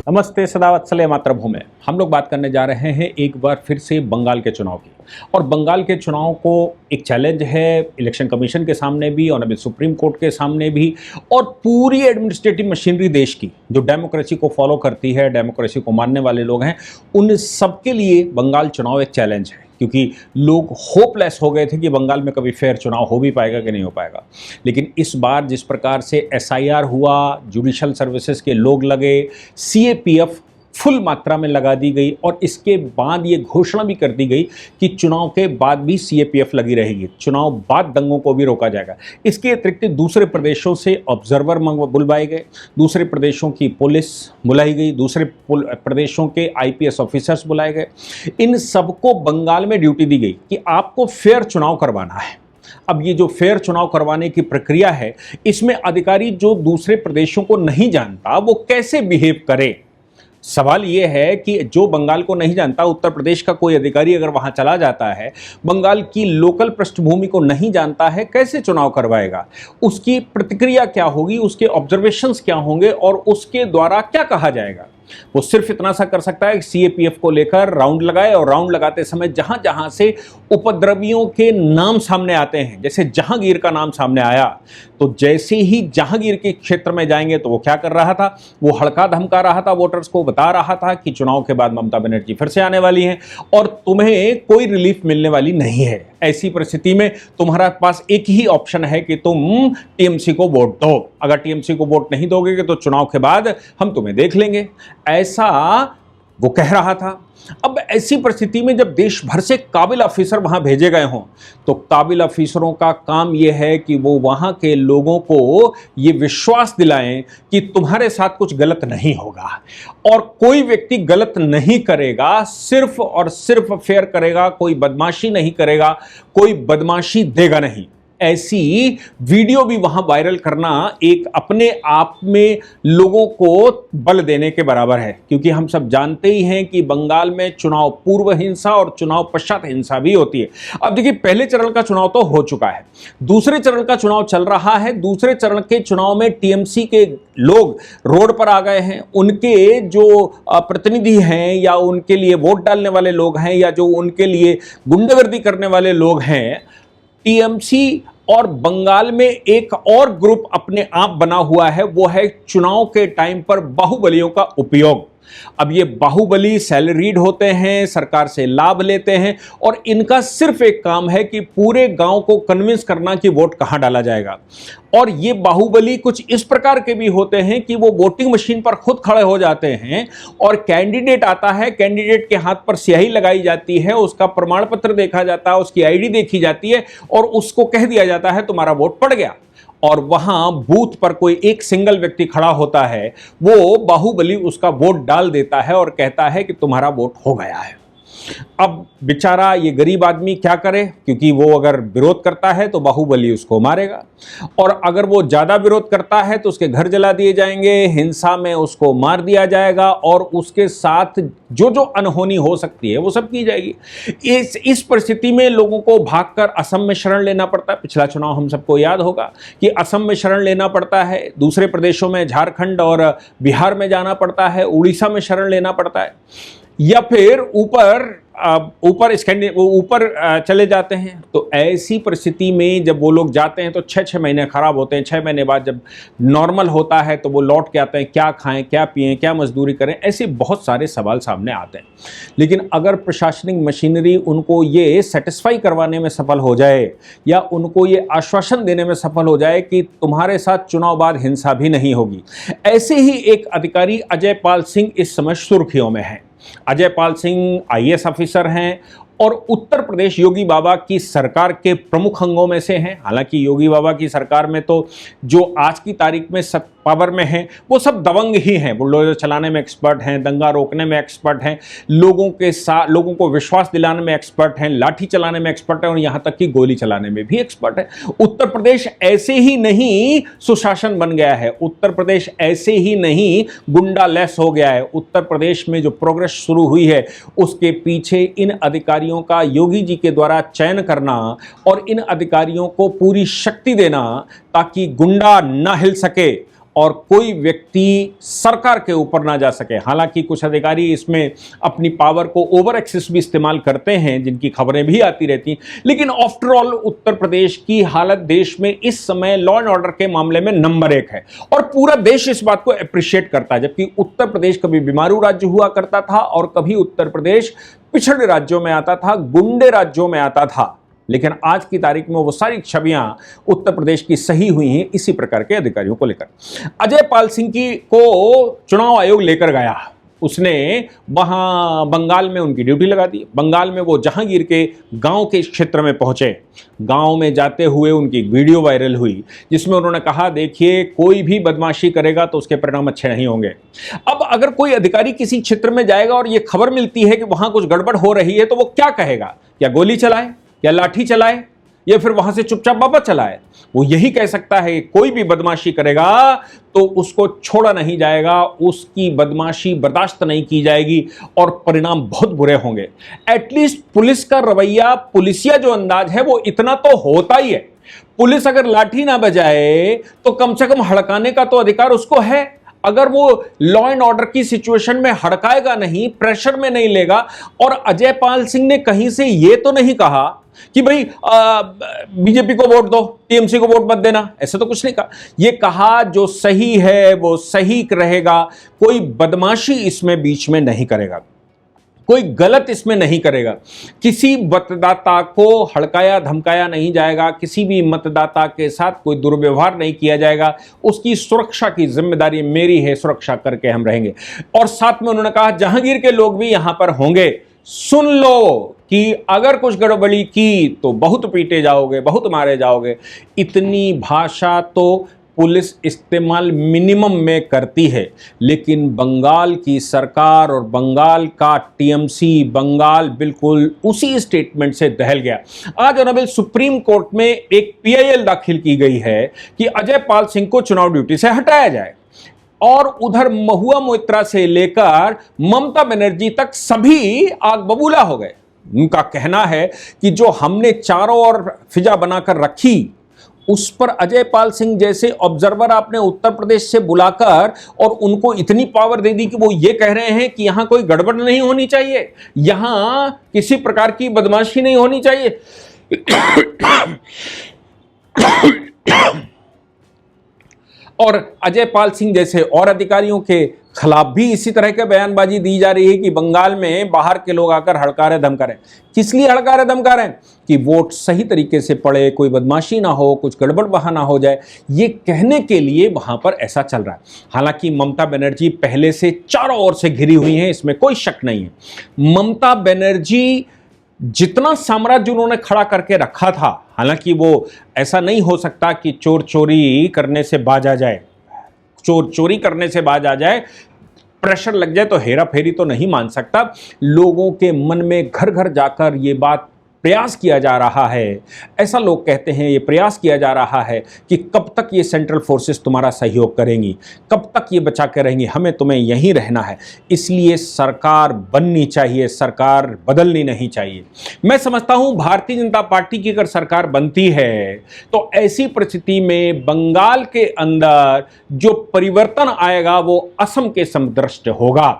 नमस्ते सदावत्सले मातृभूमि। हम लोग बात करने जा रहे हैं एक बार फिर से बंगाल के चुनाव की। और बंगाल के चुनाव को एक चैलेंज है इलेक्शन कमीशन के सामने भी और अभी सुप्रीम कोर्ट के सामने भी, और पूरी एडमिनिस्ट्रेटिव मशीनरी देश की जो डेमोक्रेसी को फॉलो करती है, डेमोक्रेसी को मानने वाले लोग हैं, उन सबके लिए बंगाल चुनाव एक चैलेंज है। क्योंकि लोग होपलेस हो गए थे कि बंगाल में कभी फेयर चुनाव हो भी पाएगा कि नहीं हो पाएगा। लेकिन इस बार जिस प्रकार से एसआईआर हुआ, जुडिशल सर्विसेज के लोग लगे, सीएपीएफ फुल मात्रा में लगा दी गई, और इसके बाद ये घोषणा भी कर दी गई कि चुनाव के बाद भी सीएपीएफ लगी रहेगी, चुनाव बाद दंगों को भी रोका जाएगा। इसके अतिरिक्त दूसरे प्रदेशों से ऑब्जर्वर बुलवाए गए, दूसरे प्रदेशों की पुलिस बुलाई गई, दूसरे प्रदेशों के आईपीएस ऑफिसर्स बुलाए गए। इन सबको बंगाल में ड्यूटी दी गई कि आपको फेयर चुनाव करवाना है। अब ये जो फेयर चुनाव करवाने की प्रक्रिया है, इसमें अधिकारी जो दूसरे प्रदेशों को नहीं जानता वो कैसे बिहेव करे। सवाल ये है कि जो बंगाल को नहीं जानता, उत्तर प्रदेश का कोई अधिकारी अगर वहां चला जाता है, बंगाल की लोकल पृष्ठभूमि को नहीं जानता है, कैसे चुनाव करवाएगा, उसकी प्रतिक्रिया क्या होगी, उसके ऑब्जर्वेशंस क्या होंगे और उसके द्वारा क्या कहा जाएगा। वो सिर्फ इतना सा कर सकता है कि सीएपीएफ को लेकर राउंड लगाए, और राउंड लगाते समय जहां जहां से उपद्रवियों के नाम सामने आते हैं, जैसे जहांगीर का नाम सामने आया, तो जैसे ही जहांगीर के क्षेत्र में जाएंगे तो वो क्या कर रहा था, वो हड़का धमका रहा था, वोटर्स को बता रहा था कि चुनाव के बाद ममता बनर्जी फिर से आने वाली हैं और तुम्हें कोई रिलीफ मिलने वाली नहीं है। ऐसी परिस्थिति में तुम्हारा पास एक ही ऑप्शन है कि तुम टीएमसी को वोट दो। अगर टीएमसी को वोट नहीं दोगे तो चुनाव के बाद हम तुम्हें देख लेंगे, ऐसा वो कह रहा था। अब ऐसी परिस्थिति में जब देश भर से काबिल ऑफिसर वहां भेजे गए हों, तो काबिल ऑफिसरों का काम यह है कि वो वहां के लोगों को ये विश्वास दिलाएं कि तुम्हारे साथ कुछ गलत नहीं होगा और कोई व्यक्ति गलत नहीं करेगा, सिर्फ और सिर्फ फेयर करेगा, कोई बदमाशी नहीं करेगा, कोई बदमाशी देगा नहीं। ऐसी वीडियो भी वहां वायरल करना एक अपने आप में लोगों को बल देने के बराबर है, क्योंकि हम सब जानते ही हैं कि बंगाल में चुनाव पूर्व हिंसा और चुनाव पश्चात हिंसा भी होती है। अब देखिए, पहले चरण का चुनाव तो हो चुका है, दूसरे चरण का चुनाव चल रहा है। दूसरे चरण के चुनाव में टीएमसी के लोग रोड पर आ गए हैं, उनके जो प्रतिनिधि हैं या उनके लिए वोट डालने वाले लोग हैं या जो उनके लिए गुंडागर्दी करने वाले लोग हैं, टीएमसी और बंगाल में एक और ग्रुप अपने आप बना हुआ है, वो है चुनाव के टाइम पर बाहुबलियों का उपयोग। अब ये बाहुबली सैलरीड होते हैं, सरकार से लाभ लेते हैं, और इनका सिर्फ एक काम है कि पूरे गांव को कन्विंस करना कि वोट कहां डाला जाएगा। और ये बाहुबली कुछ इस प्रकार के भी होते हैं कि वो वोटिंग मशीन पर खुद खड़े हो जाते हैं और कैंडिडेट आता है, कैंडिडेट के हाथ पर स्याही लगाई जाती है, उसका प्रमाण पत्र देखा जाता है, उसकी आईडी देखी जाती है और उसको कह दिया जाता है तुम्हारा वोट पड़ गया। और वहां बूथ पर कोई एक सिंगल व्यक्ति खड़ा होता है, वो बाहुबली उसका वोट डाल देता है और कहता है कि तुम्हारा वोट हो गया है। अब बेचारा ये गरीब आदमी क्या करे, क्योंकि वो अगर विरोध करता है तो बाहुबली उसको मारेगा, और अगर वो ज्यादा विरोध करता है तो उसके घर जला दिए जाएंगे, हिंसा में उसको मार दिया जाएगा, और उसके साथ जो जो अनहोनी हो सकती है वो सब की जाएगी। इस परिस्थिति में लोगों को भागकर असम में शरण लेना पड़ता है। पिछला चुनाव हम सबको याद होगा कि असम में शरण लेना पड़ता है, दूसरे प्रदेशों में झारखंड और बिहार में जाना पड़ता है, उड़ीसा में शरण लेना पड़ता है, या फिर ऊपर चले जाते हैं। तो ऐसी परिस्थिति में जब वो लोग जाते हैं तो 6-6 महीने खराब होते हैं। 6 महीने बाद जब नॉर्मल होता है तो वो लौट के आते हैं, क्या खाएं, क्या पिएं, क्या मजदूरी करें, ऐसे बहुत सारे सवाल सामने आते हैं। लेकिन अगर प्रशासनिक मशीनरी उनको ये सेटिस्फाई करवाने में सफल हो जाए या उनको ये आश्वासन देने में सफल हो जाए कि तुम्हारे साथ चुनाव बाद हिंसा भी नहीं होगी। ऐसे ही एक अधिकारी अजय पाल सिंह इस समय सुर्खियों में है। अजय पाल सिंह आईएएस ऑफिसर हैं और उत्तर प्रदेश योगी बाबा की सरकार के प्रमुख अंगों में से हैं। हालांकि योगी बाबा की सरकार में तो जो आज की तारीख में पावर में हैं वो सब दबंग ही हैं, बुलडोजर चलाने में एक्सपर्ट हैं, दंगा रोकने में एक्सपर्ट हैं, लोगों को विश्वास दिलाने में एक्सपर्ट हैं, लाठी चलाने में एक्सपर्ट हैं और यहाँ तक कि गोली चलाने में भी एक्सपर्ट है। उत्तर प्रदेश ऐसे ही नहीं सुशासन बन गया है, उत्तर प्रदेश ऐसे ही नहीं गुंडा लेस हो गया है। उत्तर प्रदेश में जो प्रोग्रेस शुरू हुई है उसके पीछे इन अधिकारियों का योगी जी के द्वारा चयन करना और इन अधिकारियों को पूरी शक्ति देना ताकि गुंडा ना हिल सके और कोई व्यक्ति सरकार के ऊपर ना जा सके। हालांकि कुछ अधिकारी इसमें अपनी पावर को ओवर एक्सेस भी इस्तेमाल करते हैं, जिनकी खबरें भी आती रहती हैं, लेकिन आफ्टर ऑल उत्तर प्रदेश की हालत देश में इस समय लॉ एंड ऑर्डर के मामले में नंबर 1 है और पूरा देश इस बात को अप्रिशिएट करता है। जबकि उत्तर प्रदेश कभी बीमारू राज्य हुआ करता था और कभी उत्तर प्रदेश पिछड़े राज्यों में आता था, गुंडे राज्यों में आता था, लेकिन आज की तारीख में वो सारी छवियां उत्तर प्रदेश की सही हुई हैं इसी प्रकार के अधिकारियों को लेकर। अजय पाल सिंह की को चुनाव आयोग लेकर गया, उसने वहां बंगाल में उनकी ड्यूटी लगा दी। बंगाल में वो जहांगीर के गांव के क्षेत्र में पहुंचे। गांव में जाते हुए उनकी वीडियो वायरल हुई जिसमें उन्होंने कहा, देखिए कोई भी बदमाशी करेगा तो उसके परिणाम अच्छे नहीं होंगे। अब अगर कोई अधिकारी किसी क्षेत्र में जाएगा और ये खबर मिलती है कि वहां कुछ गड़बड़ हो रही है तो वो क्या कहेगा? क्या गोली चलाए या लाठी चलाए या फिर वहां से चुपचाप वापस चलाए? वो यही कह सकता है कोई भी बदमाशी करेगा तो उसको छोड़ा नहीं जाएगा, उसकी बदमाशी बर्दाश्त नहीं की जाएगी और परिणाम बहुत बुरे होंगे। एटलीस्ट पुलिस का रवैया, पुलिसिया जो अंदाज है वो इतना तो होता ही है। पुलिस अगर लाठी ना बजाए तो कम से कम हड़काने का तो अधिकार उसको है। अगर वो लॉ एंड ऑर्डर की सिचुएशन में हड़काएगा नहीं, प्रेशर में नहीं लेगा। और अजय पाल सिंह ने कहीं से ये तो नहीं कहा कि भाई बीजेपी को वोट दो, टीएमसी को वोट मत देना, ऐसा तो कुछ नहीं कहा। ये कहा जो सही है वो सही रहेगा, कोई बदमाशी इसमें बीच में नहीं करेगा, कोई गलत इसमें नहीं करेगा, किसी मतदाता को हड़काया धमकाया नहीं जाएगा, किसी भी मतदाता के साथ कोई दुर्व्यवहार नहीं किया जाएगा, उसकी सुरक्षा की जिम्मेदारी मेरी है, सुरक्षा करके हम रहेंगे। और साथ में उन्होंने कहा जहांगीर के लोग भी यहां पर होंगे, सुन लो कि अगर कुछ गड़बड़ी की तो बहुत पीटे जाओगे, बहुत मारे जाओगे। इतनी भाषा तो पुलिस इस्तेमाल मिनिमम में करती है, लेकिन बंगाल की सरकार और बंगाल का टीएमसी, बंगाल बिल्कुल उसी स्टेटमेंट से दहल गया। आज ऑनरेबल सुप्रीम कोर्ट में एक पीआईएल दाखिल की गई है कि अजय पाल सिंह को चुनाव ड्यूटी से हटाया जाए। और उधर महुआ मोइत्रा से लेकर ममता बनर्जी तक सभी आग बबूला हो गए। उनका कहना है कि जो हमने चारों ओर फिजा बनाकर रखी उस पर अजय पाल सिंह जैसे ऑब्जर्वर आपने उत्तर प्रदेश से बुलाकर और उनको इतनी पावर दे दी कि वो ये कह रहे हैं कि यहां कोई गड़बड़ नहीं होनी चाहिए, यहां किसी प्रकार की बदमाशी नहीं होनी चाहिए। और अजय पाल सिंह जैसे और अधिकारियों के खिलाफ भी इसी तरह के बयानबाजी दी जा रही है कि बंगाल में बाहर के लोग आकर हड़का रहे धमका रहे। किस लिए हड़का रहे धमका रहे? कि वोट सही तरीके से पड़े, कोई बदमाशी ना हो, कुछ गड़बड़ वहां ना हो जाए, ये कहने के लिए वहां पर ऐसा चल रहा है। हालांकि ममता बनर्जी पहले से चारों ओर से घिरी हुई हैं, इसमें कोई शक नहीं है। ममता बनर्जी जितना साम्राज्य उन्होंने खड़ा करके रखा था, हालांकि वो ऐसा नहीं हो सकता कि चोर चोरी करने से बाज आ जाए, चोर चोरी करने से बाज आ जाए, प्रेशर लग जाए तो हेरा फेरी तो नहीं मान सकता। लोगों के मन में घर घर जाकर ये बात प्रयास किया जा रहा है, ऐसा लोग कहते हैं, ये प्रयास किया जा रहा है कि कब तक ये सेंट्रल फोर्सेस तुम्हारा सहयोग करेंगी, कब तक ये बचा के रहेंगी, हमें तुम्हें यहीं रहना है। इसलिए सरकार बननी चाहिए, सरकार बदलनी नहीं चाहिए। मैं समझता हूं भारतीय जनता पार्टी की अगर सरकार बनती है तो ऐसी परिस्थिति में बंगाल के अंदर जो परिवर्तन आएगा वो असम के समदृष्ट होगा।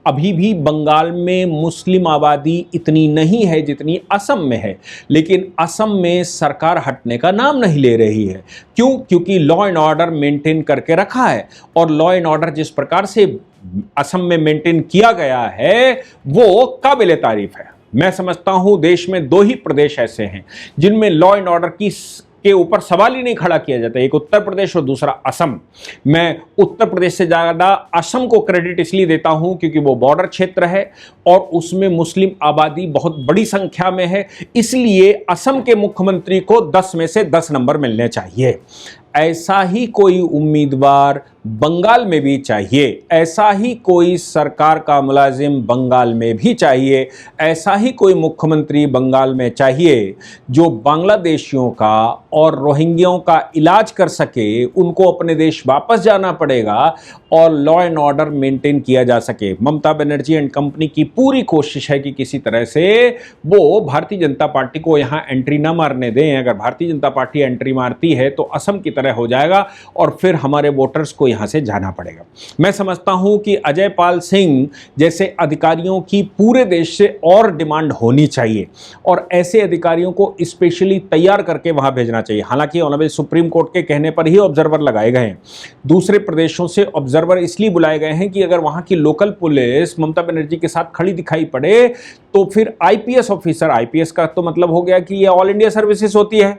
अभी भी बंगाल में मुस्लिम आबादी इतनी नहीं है जितनी असम में है, लेकिन असम में सरकार हटने का नाम नहीं ले रही है। क्यों? क्योंकि लॉ एंड ऑर्डर मेंटेन करके रखा है, और लॉ एंड ऑर्डर जिस प्रकार से असम में मेंटेन किया गया है वो काबिले तारीफ है। मैं समझता हूं देश में 2 ही प्रदेश ऐसे हैं जिनमें लॉ एंड ऑर्डर के ऊपर सवाल ही नहीं खड़ा किया जाता, एक उत्तर प्रदेश और दूसरा असम। मैं उत्तर प्रदेश से ज़्यादा असम को क्रेडिट इसलिए देता हूं क्योंकि वो बॉर्डर क्षेत्र है और उसमें मुस्लिम आबादी बहुत बड़ी संख्या में है, इसलिए असम के मुख्यमंत्री को 10 में से 10 नंबर मिलने चाहिए। ऐसा ही कोई उम्मीदवार बंगाल में भी चाहिए, ऐसा ही कोई सरकार का मुलाजिम बंगाल में भी चाहिए, ऐसा ही कोई मुख्यमंत्री बंगाल में चाहिए जो बांग्लादेशियों का और रोहिंग्याओं का इलाज कर सके, उनको अपने देश वापस जाना पड़ेगा और लॉ एंड ऑर्डर मेंटेन किया जा सके। ममता बनर्जी एंड कंपनी की पूरी कोशिश है कि किसी तरह से वो भारतीय जनता पार्टी को यहाँ एंट्री ना मारने दें। अगर भारतीय जनता पार्टी एंट्री मारती है तो असम की तरह हो जाएगा और फिर हमारे वोटर्स को यहाँ से जाना पड़ेगा। मैं समझता हूँ कि अजय पाल सिंह जैसे अधिकारियों की पूरे देश से और डिमांड होनी चाहिए और ऐसे अधिकारियों को स्पेशली तैयार करके वहाँ भेजना चाहिए। हालांकि ऑनरेबल सुप्रीम कोर्ट के कहने पर ही ऑब्जर्वर लगाए गए हैं। दूसरे प्रदेशों से ऑब्जर्वर इसलिए बुलाए गए हैं कि अगर वहाँ की लोकल पुलिस ममता बनर्जी के साथ खड़ी दिखाई पड़े तो फिर आईपीएस ऑफिसर, आईपीएस का तो मतलब हो गया कि ये ऑल इंडिया सर्विसेज होती है,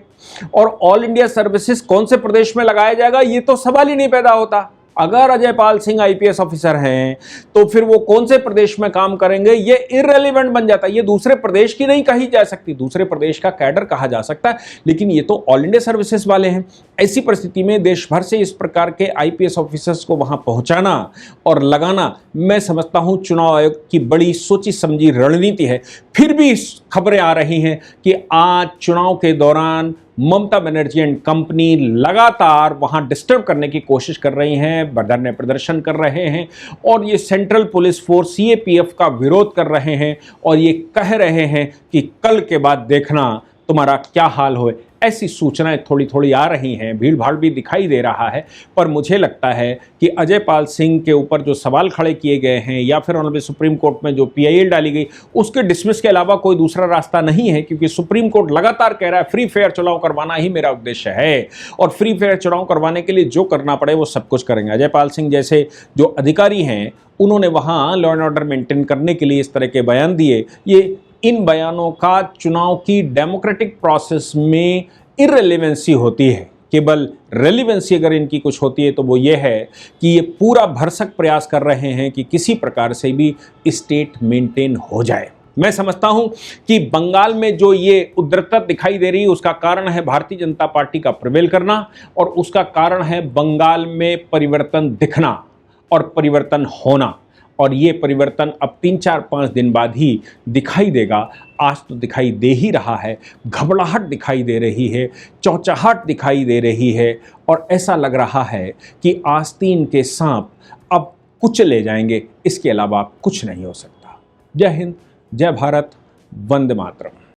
और ऑल इंडिया सर्विसेज कौन से प्रदेश में लगाया जाएगा ये तो सवाल ही नहीं पैदा होता। अगर अजय पाल सिंह आईपीएस ऑफिसर हैं तो फिर वो कौन से प्रदेश में काम करेंगे ये इररिलेवेंट बन जाता है। ये दूसरे प्रदेश की नहीं कही जा सकती, दूसरे प्रदेश का कैडर कहा जा सकता है, लेकिन ये तो ऑल इंडिया सर्विसेज वाले हैं। ऐसी परिस्थिति में देश भर से इस प्रकार के आईपीएस ऑफिसर्स को वहां पहुंचाना और लगाना, मैं समझता हूं चुनाव आयोग की बड़ी सोची समझी रणनीति है। फिर भी खबरें आ रही हैं कि आज चुनाव के दौरान ममता बनर्जी एंड कंपनी लगातार वहां डिस्टर्ब करने की कोशिश कर रही हैं, धरने प्रदर्शन कर रहे हैं और ये सेंट्रल पुलिस फोर्स सीएपीएफ का विरोध कर रहे हैं और ये कह रहे हैं कि कल के बाद देखना तुम्हारा क्या हाल होए। ऐसी सूचनाएं थोड़ी थोड़ी आ रही हैं, भीड़ भाड़ भी दिखाई दे रहा है, पर मुझे लगता है कि अजय पाल सिंह के ऊपर जो सवाल खड़े किए गए हैं या फिर ऑनरेबल सुप्रीम कोर्ट में जो पीआईएल डाली गई उसके डिसमिस के अलावा कोई दूसरा रास्ता नहीं है, क्योंकि सुप्रीम कोर्ट लगातार कह रहा है फ्री फेयर चुनाव करवाना ही मेरा उद्देश्य है और फ्री फेयर चुनाव करवाने के लिए जो करना पड़े वो सब कुछ करेंगे। अजय पाल सिंह जैसे जो अधिकारी हैं उन्होंने वहाँ लॉ एंड ऑर्डर मेंटेन करने के लिए इस तरह के बयान दिए। ये इन बयानों का चुनाव की डेमोक्रेटिक प्रोसेस में इररिलेवेंसी होती है। केवल रेलिवेंसी अगर इनकी कुछ होती है तो वो ये है कि ये पूरा भरसक प्रयास कर रहे हैं कि किसी प्रकार से भी स्टेट मेंटेन हो जाए। मैं समझता हूं कि बंगाल में जो ये उद्रता दिखाई दे रही है उसका कारण है भारतीय जनता पार्टी का प्रिवेल करना और उसका कारण है बंगाल में परिवर्तन दिखना और परिवर्तन होना, और ये परिवर्तन अब 3-4-5 दिन बाद ही दिखाई देगा। आज तो दिखाई दे ही रहा है, घबराहट दिखाई दे रही है, चौंचाहट दिखाई दे रही है और ऐसा लग रहा है कि आस्तीन के सांप अब कुचले जाएंगे, इसके अलावा कुछ नहीं हो सकता। जय हिंद, जय भारत, वंदे मातरम।